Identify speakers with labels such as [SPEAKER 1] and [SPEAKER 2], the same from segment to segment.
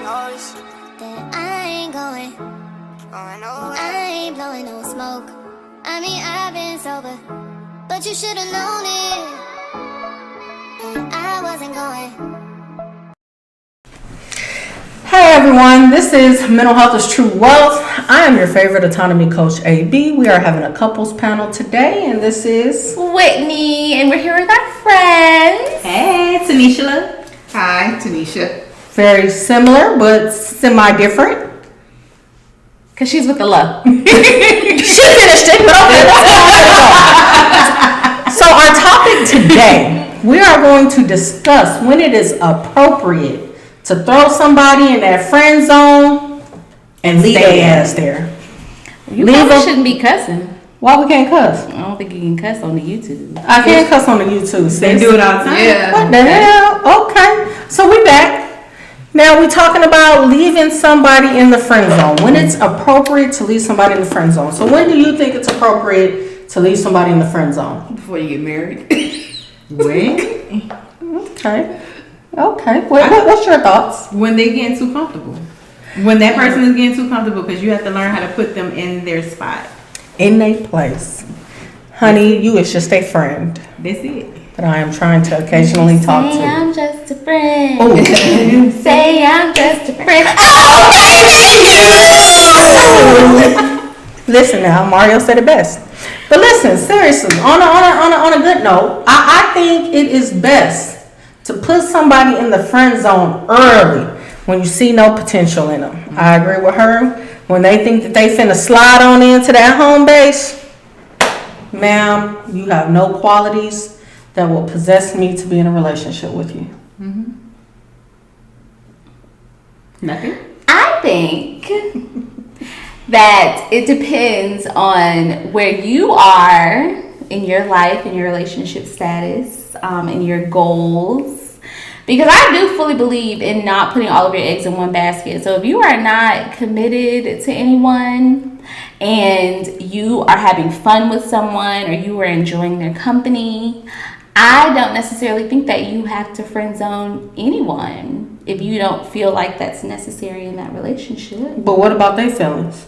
[SPEAKER 1] then I ain't going nowhere. I ain't blowing no smoke. I mean, I've been sober, but you should've known it. And I wasn't going.
[SPEAKER 2] Hey everyone, this is Mental Health is True Wealth. I am your favorite autonomy coach, AB. We are having a couples panel today, and this is
[SPEAKER 3] Whitney, and we're here with our friends.
[SPEAKER 4] Hey, Tanisha. Hi, Tanisha.
[SPEAKER 2] very similar but semi-different.
[SPEAKER 3] Because she's with the love.
[SPEAKER 2] She finished it, but okay, so our topic today, we are going to discuss when it is appropriate to throw somebody in that friend zone and leave their ass there.
[SPEAKER 3] You probably shouldn't be cussing.
[SPEAKER 2] Why we can't cuss?
[SPEAKER 3] I don't think you can cuss on the YouTube.
[SPEAKER 2] I can't cuss on the YouTube.
[SPEAKER 4] They do it all the time.
[SPEAKER 3] Yeah.
[SPEAKER 2] What the hell? Okay. So we back. Now we're talking about leaving somebody in the friend zone. When it's appropriate to leave somebody in the friend zone. So when do you think it's appropriate to leave somebody in the friend zone?
[SPEAKER 4] Before you get married. When?
[SPEAKER 2] Okay. Okay. What's your thoughts?
[SPEAKER 4] When they getting too comfortable. When that person is getting too comfortable, because you have to learn how to put them in their spot.
[SPEAKER 2] In their place. Honey, you is just a friend
[SPEAKER 4] That's it.
[SPEAKER 2] that I am trying to occasionally talk
[SPEAKER 3] Say
[SPEAKER 2] to.
[SPEAKER 3] I'm just a friend.
[SPEAKER 2] Oh.
[SPEAKER 3] Say I'm just a friend.
[SPEAKER 2] Listen now, Mario said it best. But listen, seriously, on a good note, I think it is best to put somebody in the friend zone early when you see no potential in them. I agree with her. When they think that they finna slide on into that home base, ma'am, you have no qualities that will possess me to be in a relationship with you.
[SPEAKER 4] Mm-hmm. Nothing?
[SPEAKER 3] I think that it depends on where you are in your life, in your relationship status, in your goals. Because I do fully believe in not putting all of your eggs in one basket. So if you are not committed to anyone and you are having fun with someone or you are enjoying their company, I don't necessarily think that you have to friend zone anyone if you don't feel like that's necessary in that relationship.
[SPEAKER 2] But what about their feelings?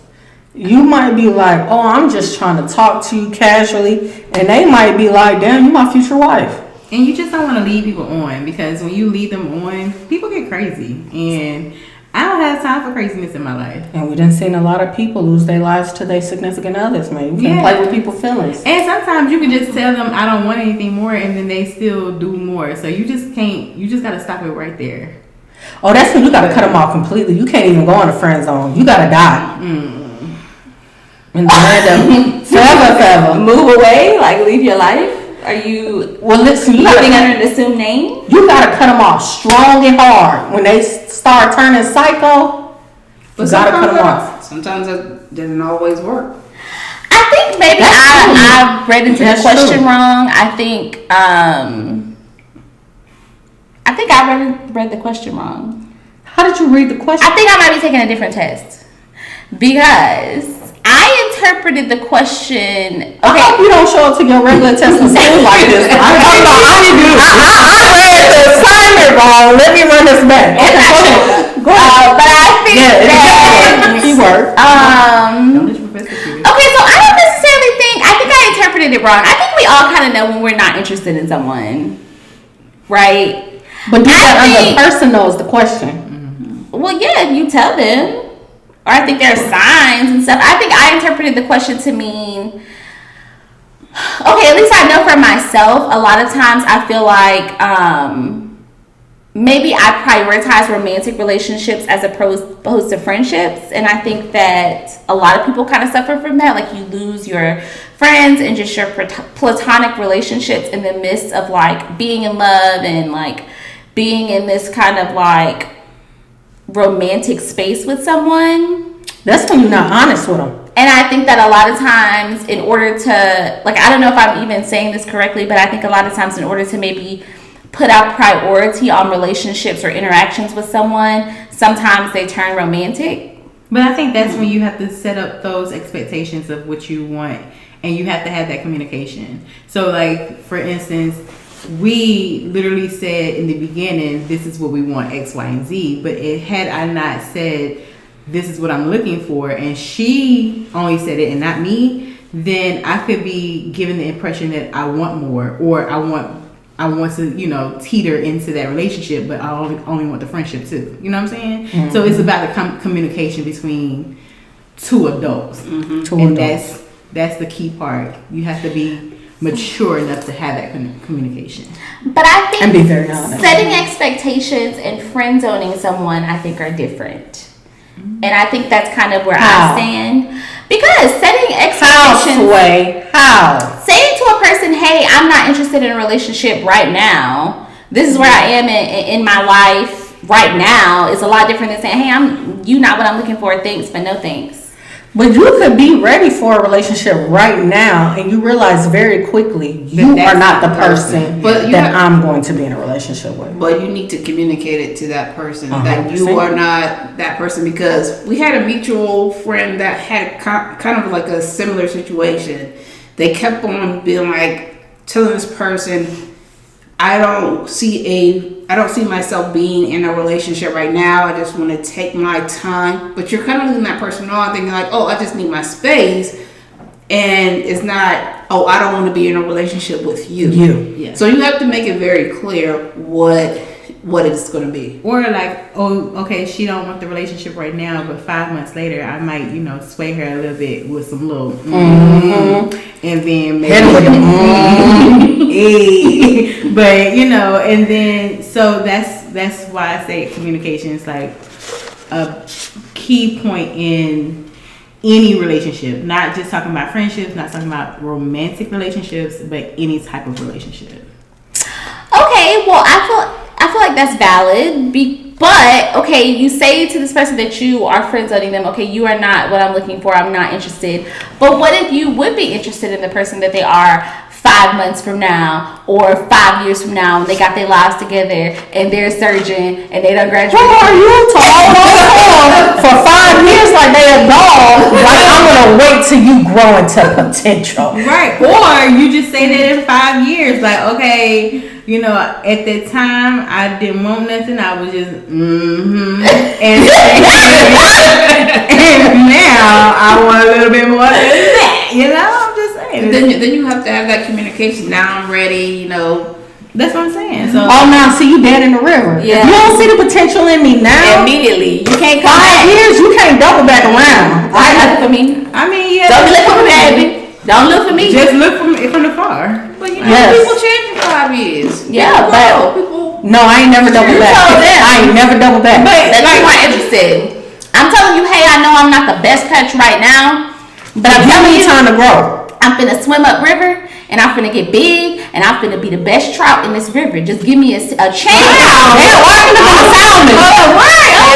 [SPEAKER 2] You might be like, oh, I'm just trying to talk to you casually. And they might be like, damn, you my future wife.
[SPEAKER 4] And you just don't want to lead people on, because when you lead them on, people get crazy. And I don't have time for craziness in my life.
[SPEAKER 2] And we done seen a lot of people lose their lives to their significant others, man. You can play with people's feelings.
[SPEAKER 4] And sometimes you can just tell them, I don't want anything more, and then they still do more. So you just can't, you just got to stop it right there.
[SPEAKER 2] Oh, that's when you got to cut them off completely. You can't even go in the friend zone. You got to die. In the land of forever.
[SPEAKER 3] Move away, like leave your life. Are you
[SPEAKER 2] listen, you
[SPEAKER 3] living under an assumed name?
[SPEAKER 2] You gotta cut them off strong and hard. When they start turning psycho, you gotta cut them off.
[SPEAKER 5] Sometimes that doesn't always work.
[SPEAKER 3] I think maybe I read into the question wrong. I think I read the question wrong.
[SPEAKER 2] How did you read the question?
[SPEAKER 3] I think I might be taking a different test because I interpreted the question. Okay.
[SPEAKER 2] I hope you don't show up to your regular test in school like this. I read the assignment wrong. Let me run this back. Okay, go ahead.
[SPEAKER 3] But I think that
[SPEAKER 2] keyword.
[SPEAKER 3] Okay, so I don't necessarily think. I think I interpreted it wrong. I think we all kind of know when we're not interested in someone, right?
[SPEAKER 2] But the person knows the question.
[SPEAKER 3] Well, yeah, if you tell them. Or I think there are signs and stuff. I think I interpreted the question to mean, okay, at least I know for myself, a lot of times I feel like maybe I prioritize romantic relationships as opposed to friendships. And I think that a lot of people kind of suffer from that. Like you lose your friends and just your platonic relationships in the midst of like being in love and like being in this kind of like romantic space with someone.
[SPEAKER 2] That's when you're not honest with them.
[SPEAKER 3] And I think that a lot of times in order to, like, I don't know if I'm even saying this correctly, but I think a lot of times in order to maybe put out priority on relationships or interactions with someone, sometimes they turn romantic.
[SPEAKER 4] But I think that's when you have to set up those expectations of what you want, and you have to have that communication. So like, for instance, we literally said in the beginning, this is what we want, X, Y, and Z. But had I not said, this is what I'm looking for, and she only said it and not me, then I could be given the impression that I want more, or I want to, teeter into that relationship, but I only want the friendship too. You know what I'm saying? Mm-hmm. So it's about the communication between two adults. Mm-hmm. And that's the key part. You have to be mature enough to have that communication.
[SPEAKER 3] But I think
[SPEAKER 2] and be very honest.
[SPEAKER 3] Setting expectations and friend zoning someone, I think, are different. Mm-hmm. And I think that's kind of where I stand. Because setting expectations...
[SPEAKER 2] How?
[SPEAKER 3] Saying to a person, hey, I'm not interested in a relationship right now. This is where I am in my life right now. Is a lot different than saying, hey, you not what I'm looking for. Thanks, but no thanks.
[SPEAKER 2] But you could be ready for a relationship right now, and you realize very quickly you are not the person that I'm going to be in a relationship with.
[SPEAKER 5] But you need to communicate it to that person
[SPEAKER 2] 100%.
[SPEAKER 5] That you are not that person, because we had a mutual friend that had kind of like a similar situation. They kept on being like, telling this person, I don't see myself being in a relationship right now. I just want to take my time. But you're kind of leaving that person on thinking like, oh, I just need my space. And it's not, oh, I don't want to be in a relationship with you.
[SPEAKER 4] Yeah.
[SPEAKER 5] So you have to make it very clear what it's going to be.
[SPEAKER 4] Or like, oh, okay, she don't want the relationship right now, but 5 months later, I might, sway her a little bit with some little, and then maybe, but and then so that's why I say communication is like a key point in any relationship. Not just talking about friendships, not talking about romantic relationships, but any type of relationship.
[SPEAKER 3] Okay, well, I feel like that's valid. But okay, you say to this person that you are friend zoning them. Okay, you are not what I'm looking for. I'm not interested. But what if you would be interested in the person that they are 5 months from now or 5 years from now, and they got their lives together and they're a surgeon and they done graduated?
[SPEAKER 2] Who are you to hold on for 5 years like they a dog? Like I'm gonna wait till you grow into potential,
[SPEAKER 4] right? Or you just say that in 5 years, like okay. At that time, I didn't want nothing. I was just, and now I want a little bit more than that. I'm just saying.
[SPEAKER 5] Then you have to have that communication. Now I'm ready.
[SPEAKER 4] That's what I'm saying. So,
[SPEAKER 2] now see you dead in the river.
[SPEAKER 3] Yeah.
[SPEAKER 2] If you don't see the potential in me now,
[SPEAKER 3] immediately you can't come
[SPEAKER 2] 5
[SPEAKER 3] back.
[SPEAKER 2] years, you can't double back around.
[SPEAKER 3] Don't look for me.
[SPEAKER 4] I mean, yeah.
[SPEAKER 3] Don't look for me, baby. Don't look for me.
[SPEAKER 4] Just look from the far.
[SPEAKER 5] But people change in 5 years.
[SPEAKER 3] Yeah, but
[SPEAKER 2] no, I ain't never double back. I ain't never double back.
[SPEAKER 3] But that's you aren't interested. I'm telling you, hey, I know I'm not the best catch right now, but I'm telling you,
[SPEAKER 2] time to grow.
[SPEAKER 3] I'm finna swim up river, and I'm finna get big, and I'm finna be the best trout in this river. Just give me a chance.
[SPEAKER 2] Why are you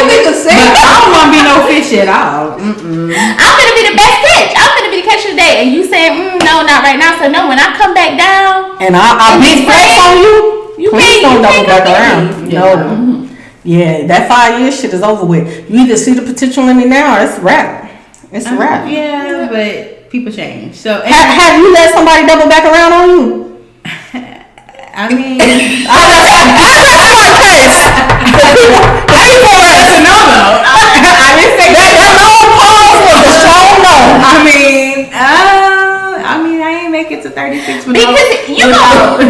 [SPEAKER 2] looking at salmon?
[SPEAKER 3] I
[SPEAKER 4] don't want to be no fish at all.
[SPEAKER 3] I'm gonna be the best catch. I'm gonna be the catch of the day. And you saying, no, not right now. So no, when I come back down
[SPEAKER 2] and I'll big flex on you, please don't double back around. No. Yeah, that 5 year shit is over with. You either see the potential in me now or it's a wrap. It's a wrap.
[SPEAKER 4] Yeah, but people change. So
[SPEAKER 2] have you let somebody double back around on you?
[SPEAKER 4] I mean, I ain't make it to 36
[SPEAKER 3] because you know, but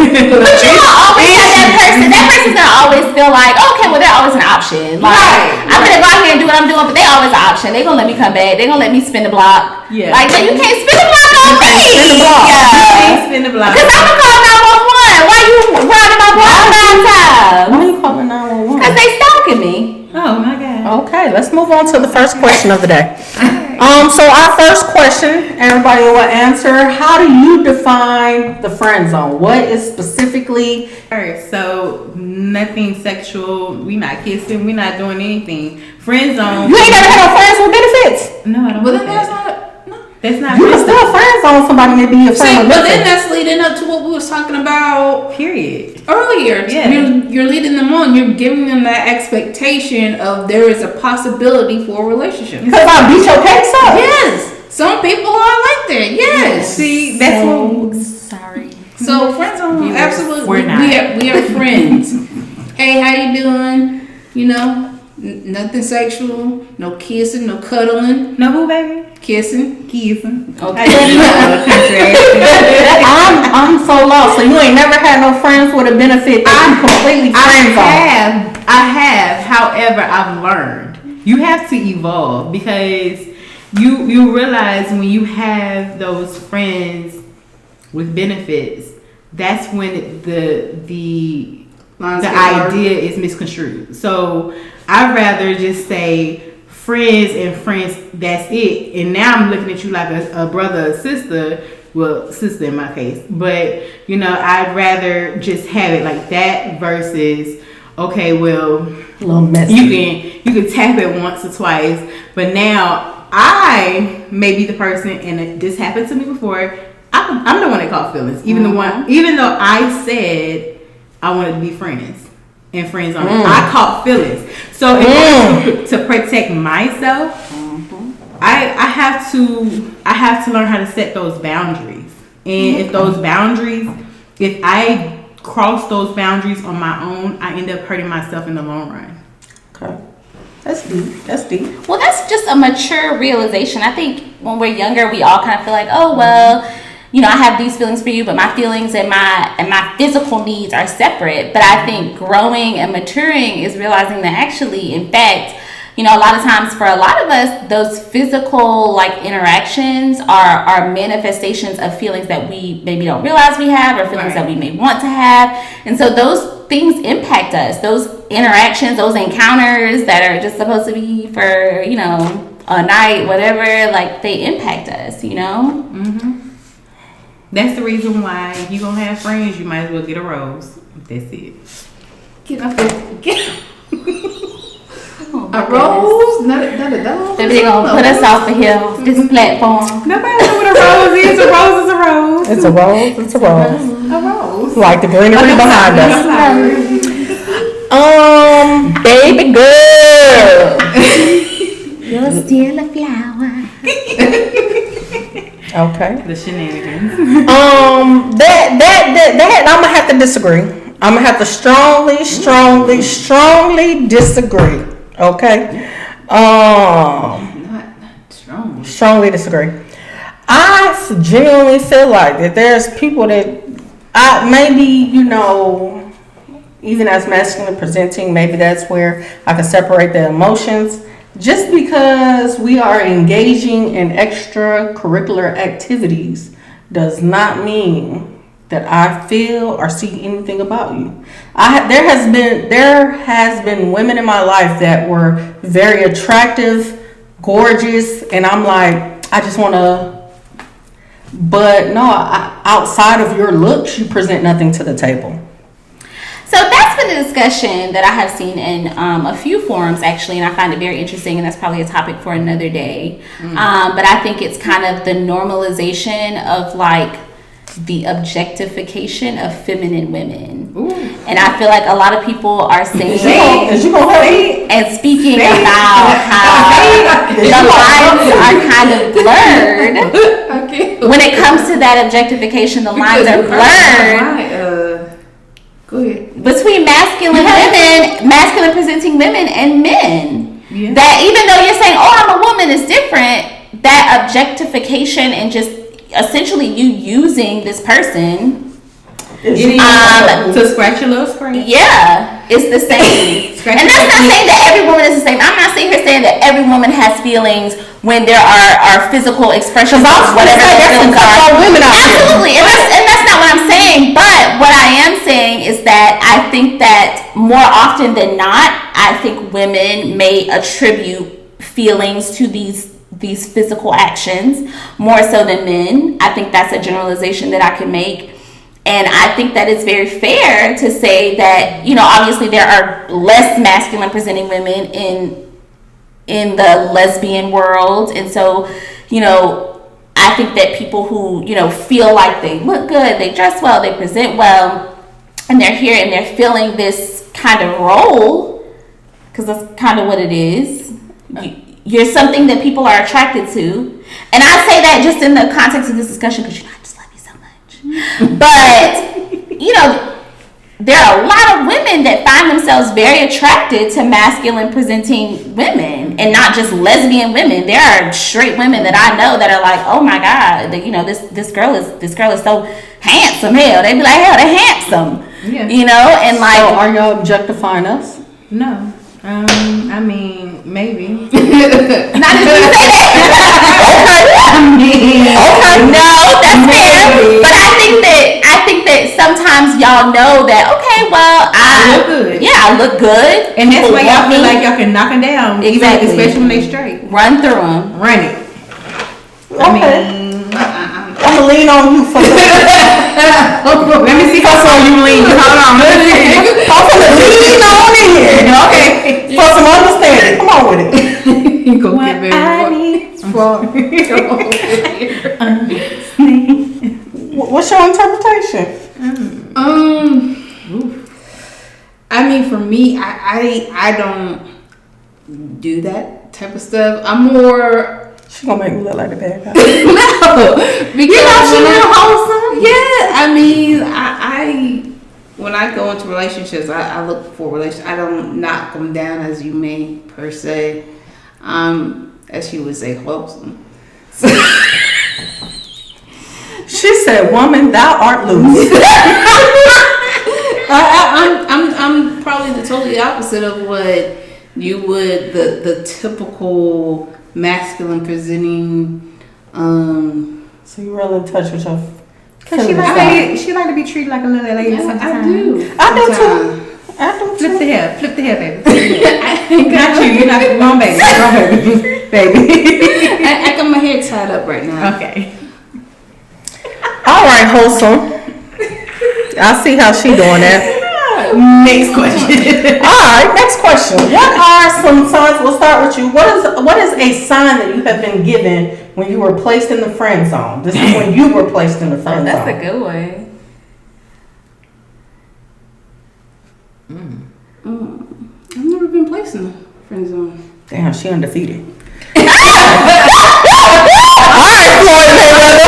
[SPEAKER 3] you always have that person. That person's gonna always feel like, okay, well, they're always an option. Like, I'm gonna go out here and do what I'm doing, but they always an option. They're gonna let me come back. They're gonna let me spin the block.
[SPEAKER 4] Yeah.
[SPEAKER 3] Like, but you can't spin the block on me.
[SPEAKER 2] Spin the block.
[SPEAKER 3] Yeah.
[SPEAKER 4] You can't spin the block.
[SPEAKER 3] Because I'm gonna call 911. Why you riding my block 9 times?
[SPEAKER 2] Why are you calling 911?
[SPEAKER 3] Because they stalking me.
[SPEAKER 4] Oh my God.
[SPEAKER 2] Okay, let's move on to the first question of the day. So our first question, everybody will answer. How do you define the friend zone? What is specifically?
[SPEAKER 4] Alright, so nothing sexual. We not kissing. We not doing anything. Friend zone.
[SPEAKER 2] You ain't never had no friends with benefits.
[SPEAKER 4] No, I don't.
[SPEAKER 5] But
[SPEAKER 4] want
[SPEAKER 5] then
[SPEAKER 4] that.
[SPEAKER 5] that's
[SPEAKER 4] not.
[SPEAKER 2] You can still friend zone somebody that be your friend.
[SPEAKER 5] But then that's leading up to what we was talking about
[SPEAKER 4] Period.
[SPEAKER 5] earlier.
[SPEAKER 4] Yeah.
[SPEAKER 5] You're leading them on. You're giving them that expectation of there is a possibility for a relationship.
[SPEAKER 2] Because I beat your cakes up.
[SPEAKER 5] Yes. Some people are like that. Yes.
[SPEAKER 4] See, that's what.
[SPEAKER 3] Sorry.
[SPEAKER 5] So friends on absolutely.
[SPEAKER 4] We're not.
[SPEAKER 5] We are friends. Hey, how you doing? You know, nothing sexual, no kissing, no cuddling.
[SPEAKER 4] No who, baby?
[SPEAKER 5] Kissing.
[SPEAKER 3] Okay.
[SPEAKER 2] I'm so lost. So you ain't never had no friends with a benefit that you completely friends on.
[SPEAKER 4] I have. However, I've learned you have to evolve because you realize when you have those friends with benefits, that's when the idea is misconstrued. So I'd rather just say friends and friends, that's it. And now I'm looking at you like a brother or sister. Well, sister in my case. But, you know, I'd rather just have it like that versus, okay, well,
[SPEAKER 2] A little messy.
[SPEAKER 4] you can tap it once or twice. But now I may be the person, and this happened to me before. I'm the one that caught feelings. Even though I said I wanted to be friends and friends only, I caught feelings. So in order to protect myself, I have to learn how to set those boundaries. And if I cross those boundaries on my own, I end up hurting myself in the long run.
[SPEAKER 2] Okay. That's deep.
[SPEAKER 3] Well, that's just a mature realization. I think when we're younger, we all kind of feel like, oh, well, you know, I have these feelings for you, but my feelings and my physical needs are separate. But I think growing and maturing is realizing that actually, in fact, you know, a lot of times for a lot of us, those physical like interactions are manifestations of feelings that we maybe don't realize we have, or feelings that we may want to have. And so those things impact us. Those interactions, those encounters that are just supposed to be for, you know, a night, whatever, like they impact us, you know?
[SPEAKER 4] Mm-hmm. That's the reason why if you're going to have friends, you might as well get a rose. That's it.
[SPEAKER 5] Get up there. A rose? Not a dog?
[SPEAKER 3] They're gonna put us off of here, this platform.
[SPEAKER 4] Nobody knows what a rose is. A rose is a rose.
[SPEAKER 2] It's a rose. It's a rose.
[SPEAKER 4] A rose.
[SPEAKER 2] Like the greenery behind us. Baby girl.
[SPEAKER 3] You're still a flower.
[SPEAKER 2] Okay.
[SPEAKER 4] The shenanigans.
[SPEAKER 2] That I'm gonna have to disagree. I'm gonna have to strongly disagree. Okay.
[SPEAKER 5] Not strong.
[SPEAKER 2] Strongly disagree. I genuinely feel like that there's people that maybe, you know, even as masculine presenting, maybe that's where I can separate the emotions. Just because we are engaging in extracurricular activities does not mean that I feel or see anything about you. There has been women in my life that were very attractive, gorgeous, and I'm like, I just want to. But no, outside of your looks, you present nothing to the table.
[SPEAKER 3] So that's been a discussion that I have seen in a few forums, actually, and I find it very interesting, and that's probably a topic for another day. But I think it's kind of the normalization of like the objectification of feminine women. Ooh. And I feel like a lot of people are saying and speaking about how the lines are kind of blurred.
[SPEAKER 5] Okay.
[SPEAKER 3] When it comes to that objectification, the lines are blurred.
[SPEAKER 5] Go ahead.
[SPEAKER 3] Between masculine presenting women and men.
[SPEAKER 4] Yeah.
[SPEAKER 3] That even though you're saying, oh, I'm a woman, is different, that objectification and just essentially you using this person
[SPEAKER 4] to scratch your little scratch.
[SPEAKER 3] Yeah, it's the same. And that's not saying that every woman is the same. I'm not sitting here saying that every woman has feelings when there are physical expressions of whatever their feelings are. Absolutely, and that's not what I'm saying. But what I am saying is that I think that more often than not, I think women may attribute feelings to these physical actions more so than men. I think that's a generalization that I can make. And I think that it's very fair to say that, you know, obviously there are less masculine presenting women in the lesbian world. And so, you know, I think that people who, you know, feel like they look good, they dress well, they present well, and they're here and they're filling this kind of role, because that's kind of what it is. You're something that people are attracted to. And I say that just in the context of this discussion because, you know, I just love you so much. But, you know, there are a lot of women that find themselves very attracted to masculine presenting women, and not just lesbian women. There are straight women that I know that are like, oh my God, you know, this girl is so handsome. Hell, they be like, hell, they're handsome.
[SPEAKER 4] Yeah.
[SPEAKER 3] You know, and like,
[SPEAKER 2] So are y'all objectifying us?
[SPEAKER 4] No. I mean, maybe.
[SPEAKER 3] not as you say that. Okay, no, that's fair. But I think that sometimes y'all know that. Okay, well,
[SPEAKER 4] I look good.
[SPEAKER 3] Yeah, I look good.
[SPEAKER 4] And that's
[SPEAKER 3] People
[SPEAKER 4] why y'all
[SPEAKER 3] want
[SPEAKER 4] feel
[SPEAKER 3] me.
[SPEAKER 4] like y'all can knock them down,
[SPEAKER 3] Exactly.
[SPEAKER 4] especially when they straight.
[SPEAKER 3] Run through them.
[SPEAKER 4] Run it.
[SPEAKER 2] Okay. I'm gonna lean on you for the.
[SPEAKER 4] Let me see how far you lean. Hold on. Let me see.
[SPEAKER 2] I'm gonna lean on in here. Okay. For some understanding. Come on with it.
[SPEAKER 4] You go get
[SPEAKER 2] What's your interpretation?
[SPEAKER 5] I mean, for me, I don't do that type of stuff. I'm more.
[SPEAKER 2] She gonna make me look like a bad guy.
[SPEAKER 5] No, because
[SPEAKER 4] she real wholesome.
[SPEAKER 5] Yeah, I mean, I when I go into relationships, I look for relationships. I don't knock them down, as you may per se. As she would say, wholesome. So,
[SPEAKER 2] She said, "Woman, thou art loose."
[SPEAKER 5] I'm probably the totally opposite of what you would the typical masculine presenting.
[SPEAKER 2] So you really in touch with your.
[SPEAKER 4] Cause she like to be treated like a little lady.
[SPEAKER 5] Yeah,
[SPEAKER 4] sometimes.
[SPEAKER 5] I do.
[SPEAKER 2] I do
[SPEAKER 5] Sometimes.
[SPEAKER 2] too. I do
[SPEAKER 4] Flip
[SPEAKER 2] too.
[SPEAKER 4] the hair, baby. Not you. You're not wrong, baby. Wrong, baby.
[SPEAKER 5] I got my hair tied up right now.
[SPEAKER 4] Okay.
[SPEAKER 2] All right, wholesome. I see how she doing that.
[SPEAKER 4] Next question.
[SPEAKER 2] All right, next question. What are some signs? We'll start with you. What is a sign that you have been given when you were placed in the friend zone? This is when you were placed in the friend
[SPEAKER 3] That's
[SPEAKER 2] zone.
[SPEAKER 3] a good one.
[SPEAKER 5] I've never been placed in the friend zone.
[SPEAKER 2] Damn, she undefeated. All right, Floyd Mayweather.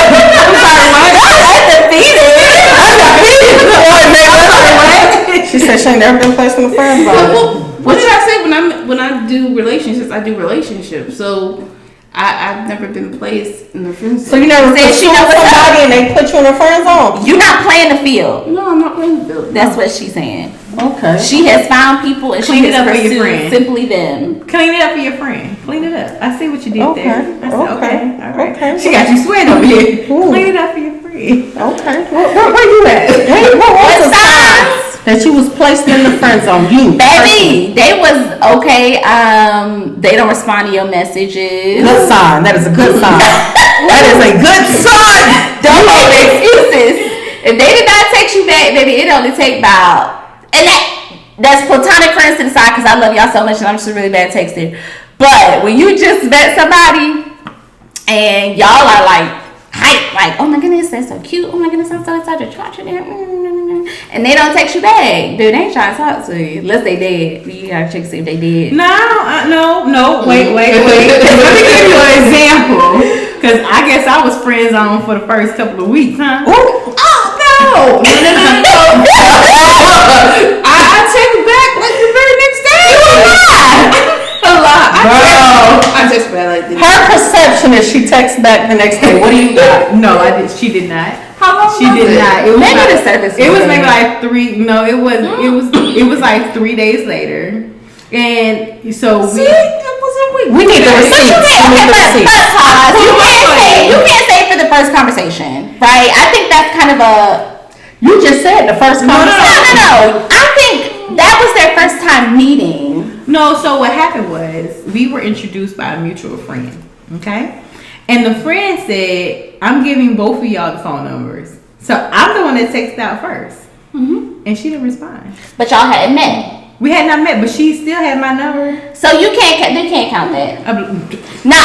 [SPEAKER 2] She said she ain't never been placed in the friend zone.
[SPEAKER 5] What did I say when I do relationships? I do relationships. So I've never been placed in the friend zone.
[SPEAKER 2] So you never
[SPEAKER 3] Said she
[SPEAKER 2] pursued
[SPEAKER 3] never
[SPEAKER 2] somebody and they put you in a friend zone?
[SPEAKER 3] You're not playing the field.
[SPEAKER 5] No, I'm not playing the field.
[SPEAKER 3] That's what she's saying.
[SPEAKER 2] Okay.
[SPEAKER 3] She has found people and
[SPEAKER 4] Clean
[SPEAKER 3] she
[SPEAKER 4] it
[SPEAKER 3] has
[SPEAKER 4] up for your
[SPEAKER 3] pursued
[SPEAKER 4] friend.
[SPEAKER 3] simply them.
[SPEAKER 4] Clean it up for your friend. Clean it up. I see what you did
[SPEAKER 2] Okay.
[SPEAKER 4] there. I said, okay. All right.
[SPEAKER 2] Okay.
[SPEAKER 4] She got you sweating over here.
[SPEAKER 2] Ooh.
[SPEAKER 4] Clean it up for your friend.
[SPEAKER 2] Okay. Where you at? What was the sign that you was placed in the friend zone? You,
[SPEAKER 3] Baby, they was okay. They don't respond to your messages.
[SPEAKER 2] good sign. That is a good sign. That is a good sign.
[SPEAKER 3] Don't make excuses. If they did not text you back, baby, it only take about, and that's platonic friends to the side because I love y'all so much and I'm just a really bad texter. But when you just met somebody and y'all are like hype, like, oh my goodness, that's so cute. Oh my goodness, I'm so excited to watch it. And they don't text you back, dude. They ain't trying to talk to you unless they did. You gotta check to see if they did.
[SPEAKER 4] No. Wait. Let me give you an example. Because I guess I was friend zone for the first couple of weeks, huh?
[SPEAKER 2] Ooh.
[SPEAKER 5] No. I take it back like the very next day. A lie. I text back like this.
[SPEAKER 2] Her perception is she texts back the next day. What do you got?
[SPEAKER 4] No, I did. She did not.
[SPEAKER 5] How long
[SPEAKER 4] She
[SPEAKER 5] was
[SPEAKER 4] did
[SPEAKER 5] it?
[SPEAKER 4] not. It was
[SPEAKER 3] Maybe
[SPEAKER 4] like,
[SPEAKER 3] the service.
[SPEAKER 4] It was
[SPEAKER 3] was
[SPEAKER 4] maybe
[SPEAKER 3] there.
[SPEAKER 4] like 3. No, it was like 3 days later, and so
[SPEAKER 5] See, it was a week.
[SPEAKER 2] We need the receipts. We need the receipts.
[SPEAKER 3] You can't say for the first conversation, right? I think that's kind of a.
[SPEAKER 2] You just said the first conversation.
[SPEAKER 3] No. I think that was their first time meeting.
[SPEAKER 4] no. So what happened was we were introduced by a mutual friend. Okay, and the friend said, "I'm giving both of y'all the phone numbers." So I'm the one that texted out 1st, and she didn't respond.
[SPEAKER 3] But y'all hadn't met.
[SPEAKER 4] We had not met, but she still had my number.
[SPEAKER 3] So they can't count that. Now,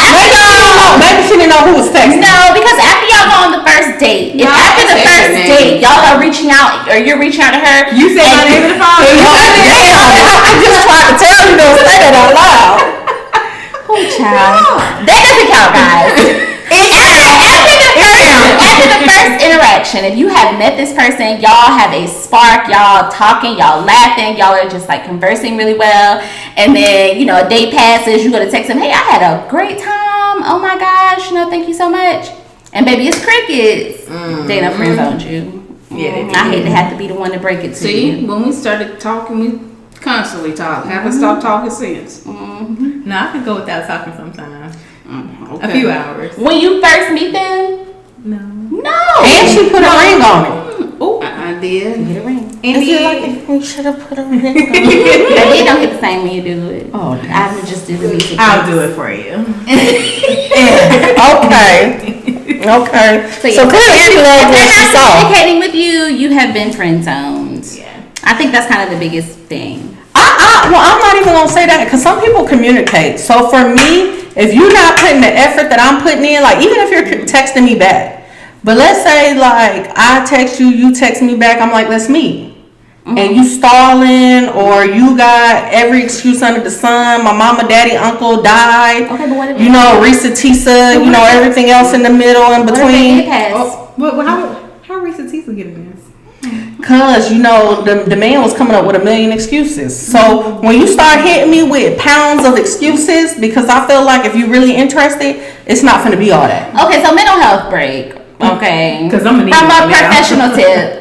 [SPEAKER 2] Maybe she didn't know who was texting.
[SPEAKER 3] no, because after y'all go on the first date, if
[SPEAKER 5] No,
[SPEAKER 3] after the
[SPEAKER 5] say
[SPEAKER 3] first
[SPEAKER 5] her name.
[SPEAKER 3] date, y'all are reaching out, or you're reaching out to her.
[SPEAKER 4] You said my name in the phone.
[SPEAKER 2] I just tried to tell you don't say that out loud.
[SPEAKER 3] Oh, child. That doesn't count, guys. After the first interaction, direction. If you have met this person, y'all have a spark, y'all talking, y'all laughing, y'all are just like conversing really well, and then a date passes, you go to text them, hey, I had a great time, oh my gosh, thank you so much, and baby, it's crickets. They done friend zoned you.
[SPEAKER 4] Yeah,
[SPEAKER 3] I hate to have to be the one to break it to you.
[SPEAKER 5] See, when we started talking, we constantly talk. Haven't stopped talking since.
[SPEAKER 4] No, I can go without talking sometimes.
[SPEAKER 5] Okay.
[SPEAKER 4] A few hours.
[SPEAKER 3] When you first meet them,
[SPEAKER 4] No.
[SPEAKER 2] And she put a ring on it.
[SPEAKER 4] Oh,
[SPEAKER 5] I did.
[SPEAKER 3] get a ring.
[SPEAKER 4] and then
[SPEAKER 2] You should have put a ring on it.
[SPEAKER 3] They don't hit the same when you do it.
[SPEAKER 2] Oh,
[SPEAKER 3] I would just do the music.
[SPEAKER 4] I'll do it for you.
[SPEAKER 2] Okay.
[SPEAKER 3] So
[SPEAKER 2] clearly she loved what she
[SPEAKER 3] not
[SPEAKER 2] saw.
[SPEAKER 3] communicating with you, you have been friend zoned.
[SPEAKER 4] Yeah.
[SPEAKER 3] I think that's kind of the biggest thing.
[SPEAKER 2] Well, I'm not even gonna say that because some people communicate. So for me, if you're not putting the effort that I'm putting in, like even if you're texting me back, but let's say like I text you, you text me back, I'm like, let's meet. And you stalling or you got every excuse under the sun. My mama, daddy, uncle died.
[SPEAKER 3] Okay, but what if
[SPEAKER 2] Risa Tisa, everything else in the middle in
[SPEAKER 3] what if they
[SPEAKER 2] between.
[SPEAKER 3] get past?
[SPEAKER 4] How recent Tisa getting this?
[SPEAKER 2] Cause the man was coming up with a million excuses. So when you start hitting me with pounds of excuses, because I feel like if you're really interested, it's not gonna be all that.
[SPEAKER 3] Okay, so mental health break. Okay,
[SPEAKER 4] 'Cause I'm gonna need
[SPEAKER 3] from a
[SPEAKER 4] one now.
[SPEAKER 3] professional tip.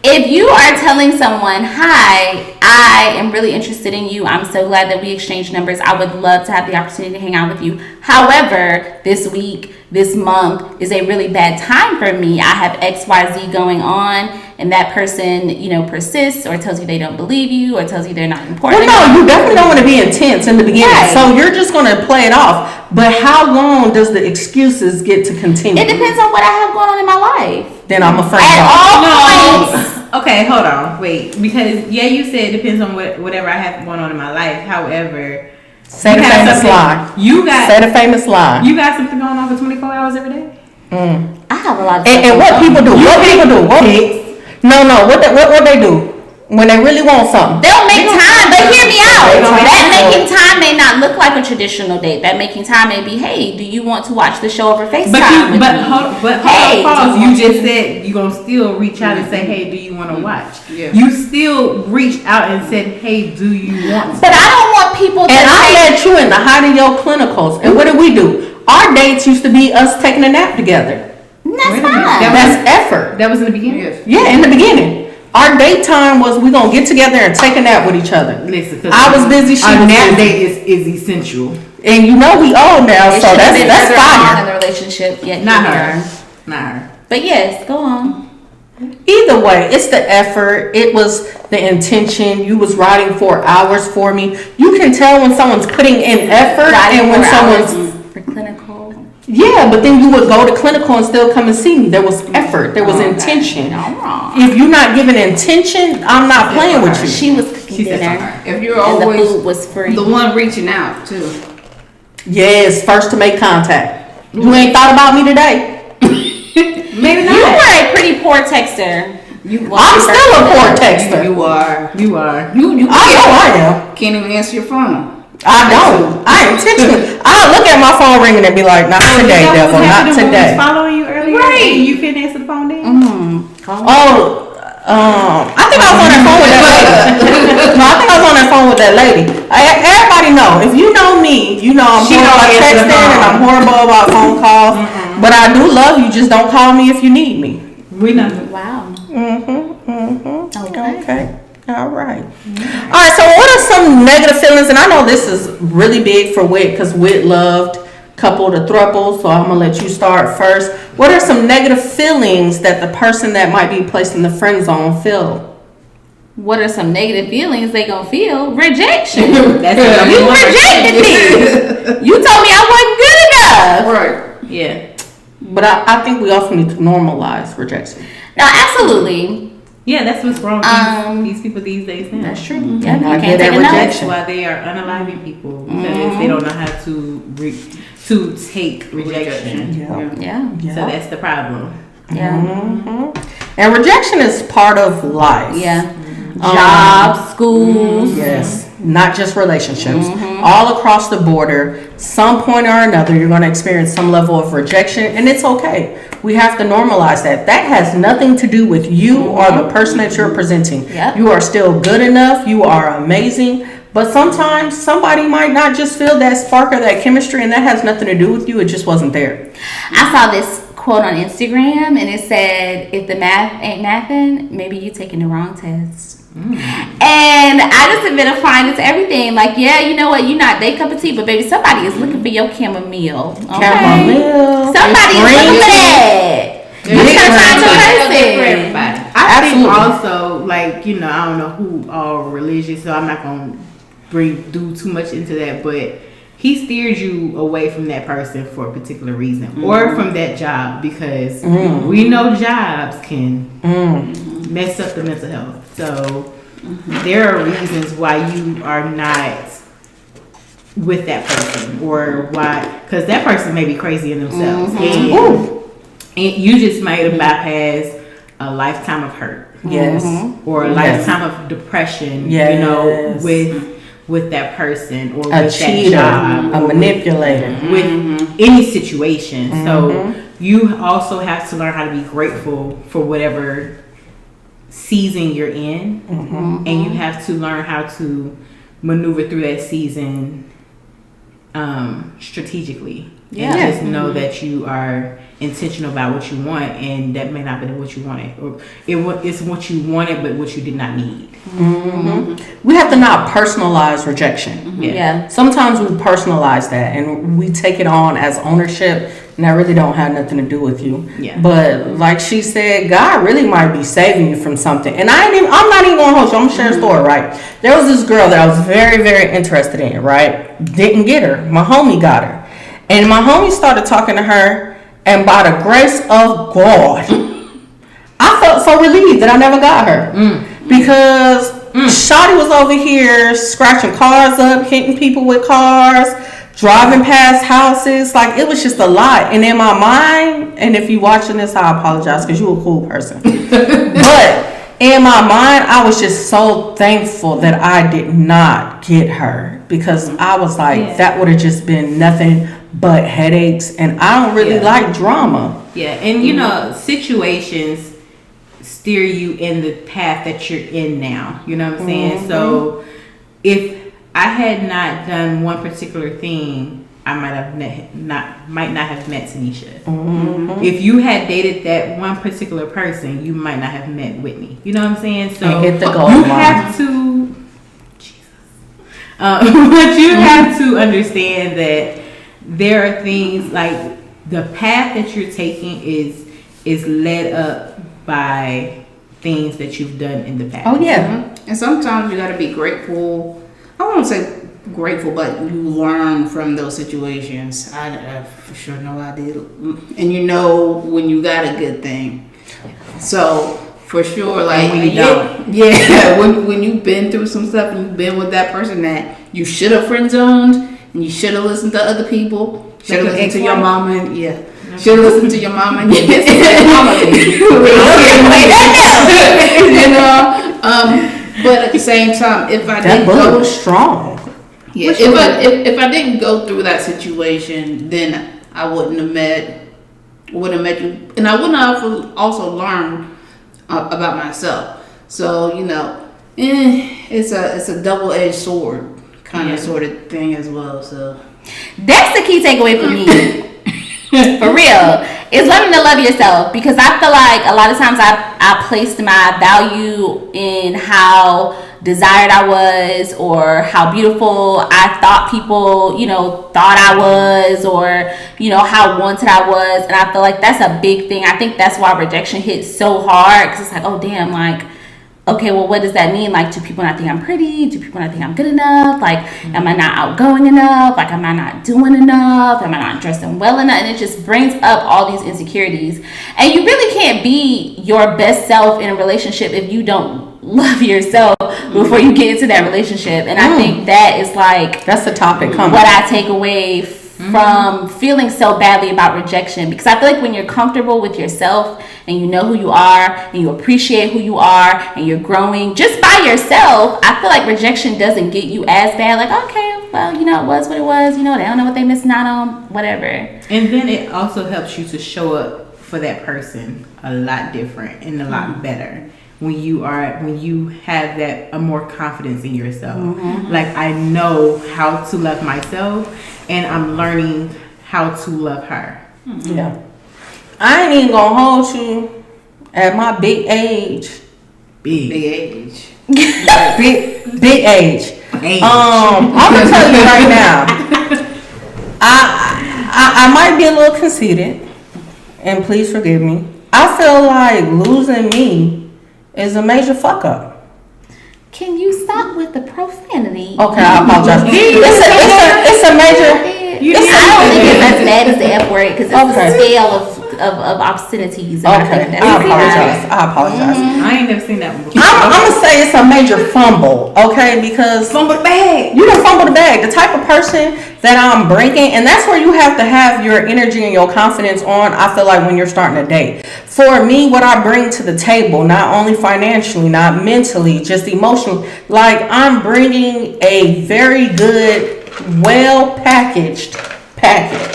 [SPEAKER 3] If you are telling someone, hi, I am really interested in you. I'm so glad that we exchanged numbers. I would love to have the opportunity to hang out with you. However, this week, this month is a really bad time for me. I have XYZ going on, and that person, persists or tells you they don't believe you or tells you they're not important.
[SPEAKER 2] Well, no, you definitely don't want to be intense in the beginning.
[SPEAKER 3] Right.
[SPEAKER 2] So you're just gonna play it off. But how long does the excuses get to continue?
[SPEAKER 3] It depends on what I have going on in my life.
[SPEAKER 2] Then I'm afraid.
[SPEAKER 3] At all points.
[SPEAKER 4] Okay, hold on. Wait. Because, you said it depends on whatever I have going on in my life. However,
[SPEAKER 2] Say the
[SPEAKER 4] you got
[SPEAKER 2] famous
[SPEAKER 4] something-
[SPEAKER 2] lie. Say the famous lie.
[SPEAKER 4] You got something going on for 24 hours every day?
[SPEAKER 3] I have a lot of
[SPEAKER 2] And what people do? No. What they do when they really want something?
[SPEAKER 3] They'll make time, but hear me out.
[SPEAKER 2] They don't
[SPEAKER 3] That
[SPEAKER 2] have to.
[SPEAKER 3] making time may not look like a traditional date. That making time may be, hey, do you want to watch the show over FaceTime with me?
[SPEAKER 4] Hold on, pause. You just said you're going to still reach out and say, hey, do you want to watch?
[SPEAKER 5] Yeah.
[SPEAKER 4] You still reached out and said, hey, do you want to?
[SPEAKER 3] But I don't want people to
[SPEAKER 2] And I
[SPEAKER 3] say,
[SPEAKER 2] met you in the height of your clinicals. And what did we do? Our dates used to be us taking a nap together.
[SPEAKER 3] that's
[SPEAKER 4] Wait a minute.
[SPEAKER 3] fine.
[SPEAKER 2] That's effort.
[SPEAKER 4] That was in the beginning?
[SPEAKER 5] Yes.
[SPEAKER 2] Yeah, in the beginning. Our date time was we gonna get together and take a nap with each other.
[SPEAKER 4] Listen, 'cause
[SPEAKER 2] I was busy, she
[SPEAKER 4] a
[SPEAKER 2] was
[SPEAKER 4] nap
[SPEAKER 2] busy.
[SPEAKER 4] date is essential.
[SPEAKER 2] And we old now,
[SPEAKER 3] It
[SPEAKER 2] so
[SPEAKER 3] should have been
[SPEAKER 2] that's
[SPEAKER 3] further along in
[SPEAKER 2] fire.
[SPEAKER 3] the relationship. Yet
[SPEAKER 4] Not
[SPEAKER 3] here we
[SPEAKER 4] her.
[SPEAKER 3] are.
[SPEAKER 4] Not her.
[SPEAKER 3] But yes, go on.
[SPEAKER 2] Either way, it's the effort. It was the intention. You was riding for hours for me. You can tell when someone's putting in effort and when someone's
[SPEAKER 3] for clinical.
[SPEAKER 2] yeah, but then you would go to clinical and still come and see me. There was effort. There was intention.
[SPEAKER 3] No, I'm wrong.
[SPEAKER 2] If you're not giving intention, I'm not playing with you.
[SPEAKER 3] She was cooking
[SPEAKER 4] She said
[SPEAKER 3] dinner,
[SPEAKER 4] fine.
[SPEAKER 5] If you're
[SPEAKER 3] and the
[SPEAKER 5] always
[SPEAKER 3] food was free.
[SPEAKER 5] the one reaching out too.
[SPEAKER 2] Yes, first to make contact. You ain't thought about me today.
[SPEAKER 4] Maybe
[SPEAKER 3] You
[SPEAKER 4] not.
[SPEAKER 3] were a pretty poor texter.
[SPEAKER 2] I'm still a poor texter.
[SPEAKER 5] You are.
[SPEAKER 4] You are.
[SPEAKER 5] You
[SPEAKER 2] I know I am.
[SPEAKER 5] can't even answer your phone.
[SPEAKER 2] I don't. I intentionally. I look at my phone ringing and be like, not today,
[SPEAKER 4] Is that
[SPEAKER 2] devil,
[SPEAKER 4] what was
[SPEAKER 2] not
[SPEAKER 4] happening when we was
[SPEAKER 2] today.
[SPEAKER 4] following you earlier?
[SPEAKER 5] Right.
[SPEAKER 4] And you couldn't answer the phone then?
[SPEAKER 2] I think I was on that phone with that lady. No, I think I was on that phone with that lady. Everybody know. If you know me, you know I'm
[SPEAKER 4] She
[SPEAKER 2] horrible
[SPEAKER 4] don't
[SPEAKER 2] about
[SPEAKER 4] answer the
[SPEAKER 2] texting and
[SPEAKER 4] phone.
[SPEAKER 2] I'm horrible about phone calls. But I do love you. Just don't call me if you need me.
[SPEAKER 4] We know.
[SPEAKER 3] Wow.
[SPEAKER 2] Okay. All right. All right. So, what are some negative feelings? And I know this is really big for Whit because Whit loved couple to throuple. So I'm gonna let you start first. What are some negative feelings that the person that might be placed in the friend zone feel?
[SPEAKER 3] What are some negative feelings they gonna feel? Rejection.
[SPEAKER 4] That's
[SPEAKER 3] You rejected me. You told me I wasn't good enough.
[SPEAKER 5] Right.
[SPEAKER 4] Yeah.
[SPEAKER 2] But I think we also need to normalize rejection.
[SPEAKER 3] No, absolutely.
[SPEAKER 4] Yeah, that's what's wrong with these people these days now.
[SPEAKER 3] That's true.
[SPEAKER 2] And
[SPEAKER 3] Yeah,
[SPEAKER 2] I
[SPEAKER 3] you
[SPEAKER 2] get
[SPEAKER 3] can't
[SPEAKER 2] that
[SPEAKER 3] take a no.
[SPEAKER 4] That's why they are unaliving people because they don't know how to take rejection.
[SPEAKER 3] Yeah.
[SPEAKER 4] So that's the problem.
[SPEAKER 3] Yeah.
[SPEAKER 2] And rejection is part of life.
[SPEAKER 3] Yeah. Jobs, schools.
[SPEAKER 2] Yes. not just relationships, all across the border, some point or another, you're going to experience some level of rejection, and it's okay. We have to normalize that. That has nothing to do with you or the person that you're presenting.
[SPEAKER 3] Yep.
[SPEAKER 2] You are still good enough. You are amazing. But sometimes somebody might not just feel that spark or that chemistry, and that has nothing to do with you. It just wasn't there.
[SPEAKER 3] I saw this quote on Instagram, and it said, if the math ain't mathing, maybe you taking the wrong test. And I just have been applying it to everything. Like, yeah, you know what? You're not their cup of tea, but baby, somebody is looking for your chamomile. Okay?
[SPEAKER 2] Chamomile.
[SPEAKER 3] Somebody is looking for that. You're trying to find your person.
[SPEAKER 4] I think also, like, you know, I don't know who are religious, so I'm not going to do too much into that, but he steered you away from that person for a particular reason, or from that job, because we know jobs can mess up the mental health. So there are reasons why you are not with that person, or why, because that person may be crazy in themselves, and you just might have bypassed a lifetime of hurt, or a lifetime of depression, you know, with that person, or
[SPEAKER 2] a
[SPEAKER 4] with
[SPEAKER 2] cheater,
[SPEAKER 4] that job,
[SPEAKER 2] a manipulator,
[SPEAKER 4] with any situation. So you also have to learn how to be grateful for whatever season you're in, and you have to learn how to maneuver through that season strategically.
[SPEAKER 3] Yeah.
[SPEAKER 4] And just know that you are intentional about what you want, and that may not be what you wanted, or it's what you wanted but what you did not need.
[SPEAKER 2] We have to not personalize rejection.
[SPEAKER 3] Yeah.
[SPEAKER 2] Sometimes we personalize that and we take it on as ownership, and that really don't have nothing to do with you.
[SPEAKER 4] Yeah.
[SPEAKER 2] But like she said, God really might be saving you from something. And I'm not even gonna hold you. I'm gonna share a story, right? There was this girl that I was very, very interested in, right? Didn't get her. My homie got her. And my homie started talking to her, and by the grace of God, I felt so relieved that I never got her. Because Shawty was over here scratching cars up, hitting people with cars, driving past houses. Like, it was just a lot. And in my mind, and if you're watching this, I apologize because you're a cool person. But in my mind, I was just so thankful that I did not get her, because I was like, that would have just been nothing but headaches, and I don't really like drama.
[SPEAKER 4] Yeah, and you know, situations steer you in the path that you're in now. You know what I'm saying? So if I had not done one particular thing, I might not have met Tanisha. If you had dated that one particular person, you might not have met Whitney. You know what I'm saying? So
[SPEAKER 2] And get the goal
[SPEAKER 4] you
[SPEAKER 2] line.
[SPEAKER 4] have to, but you have to understand that there are things like the path that you're taking is led up by things that you've done in the past.
[SPEAKER 2] Oh yeah.
[SPEAKER 5] And sometimes you got to be grateful. I won't say grateful, but you learn from those situations. I for sure know I did. And you know when you got a good thing. So for sure, like
[SPEAKER 4] when you don't.
[SPEAKER 5] when you've been through some stuff and you've been with that person that you should have friend zoned, and you should have listened to other people, should have listened to your mama, and should have listened to your mama, and you know. But at the same time, if I
[SPEAKER 2] That
[SPEAKER 5] didn't
[SPEAKER 2] bullet
[SPEAKER 5] go
[SPEAKER 2] was strong.
[SPEAKER 5] Yeah, if I didn't go through that situation, then I wouldn't have met you, and I wouldn't have also learned about myself. So you know, it's a double-edged sword kind of sort of thing as well. So
[SPEAKER 3] That's the key takeaway for me. For real, is learning to love yourself, because I feel like a lot of times I placed my value in how desired I was, or how beautiful I thought people, you know, thought I was, or, you know, how wanted I was. And I feel like that's a big thing. I think that's why rejection hits so hard, because it's like, oh damn, like, okay, well, what does that mean? Like, do people not think I'm pretty? Do people not think I'm good enough? Like, am I not outgoing enough? Like, am I not doing enough? Am I not dressing well enough? And it just brings up all these insecurities. And you really can't be your best self in a relationship if you don't love yourself before you get into that relationship. And I think that is like,
[SPEAKER 2] that's the topic.
[SPEAKER 3] What I take away from feeling so badly about rejection, because I feel like when you're comfortable with yourself and you know who you are and you appreciate who you are and you're growing just by yourself, I feel like rejection doesn't get you as bad. Like, okay, well, you know, it was what it was. You know, they don't know what they missing out on, whatever.
[SPEAKER 4] And then it also helps you to show up for that person a lot different and a lot better when you have that more confidence in yourself. Like, I know how to love myself, and I'm learning how to love her.
[SPEAKER 2] Yeah. I ain't even gonna hold you at my big age.
[SPEAKER 4] Big
[SPEAKER 5] age.
[SPEAKER 2] Big age. I'm gonna tell you right now. I might be a little conceited, and please forgive me. I feel like losing me is a major fuck up.
[SPEAKER 3] Can you stop with the profanity?
[SPEAKER 2] Okay, I apologize. It's a major.
[SPEAKER 3] I don't think it's as bad as the F word, because it's a scale of obscenities. And
[SPEAKER 2] Okay, I apologize.
[SPEAKER 4] I ain't never seen that one before.
[SPEAKER 2] I'm gonna say it's a major fumble, okay? Because
[SPEAKER 4] Fumble the bag.
[SPEAKER 2] you done fumble the bag. The type of person that I'm bringing, and that's where you have to have your energy and your confidence on. I feel like when you're starting a date, for me, what I bring to the table, not only financially, not mentally, just emotionally, like I'm bringing a very good, well packaged package.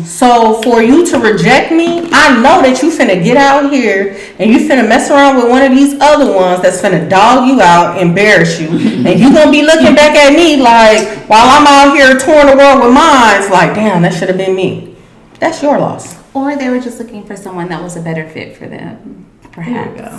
[SPEAKER 2] So for you to reject me, I know that you finna get out here and you finna mess around with one of these other ones that's finna dog you out, embarrass you, and you gonna be looking back at me like, while I'm out here touring the world with mine, it's like, damn, that should have been me. That's your loss.
[SPEAKER 3] Or they were just looking for someone that was a better fit for them, perhaps.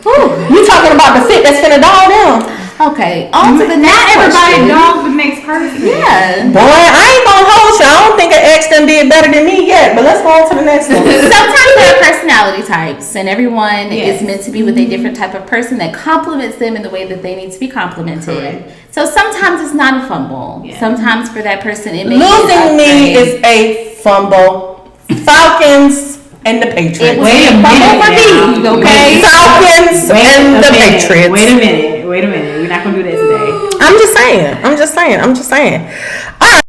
[SPEAKER 2] You talking about the fit that's finna dog them?
[SPEAKER 3] Okay, on to the next
[SPEAKER 4] Everybody
[SPEAKER 3] question.
[SPEAKER 4] dog the next person.
[SPEAKER 3] Yeah.
[SPEAKER 2] Boy, I ain't gonna hold you. I don't think an ex done did better than me yet, but let's go on to the next one.
[SPEAKER 3] Sometimes there are personality types, and everyone is meant to be with a different type of person that compliments them in the way that they need to be complimented.
[SPEAKER 4] Correct.
[SPEAKER 3] So sometimes it's not a fumble.
[SPEAKER 4] Yeah.
[SPEAKER 3] Sometimes for that person, it may
[SPEAKER 2] Losing
[SPEAKER 3] be
[SPEAKER 2] me is a fumble. Falcons and the Patriots.
[SPEAKER 4] Wait a minute.
[SPEAKER 3] okay?
[SPEAKER 2] Falcons and the Patriots.
[SPEAKER 4] Wait a minute. We're not gonna do that today.
[SPEAKER 2] I'm just saying. All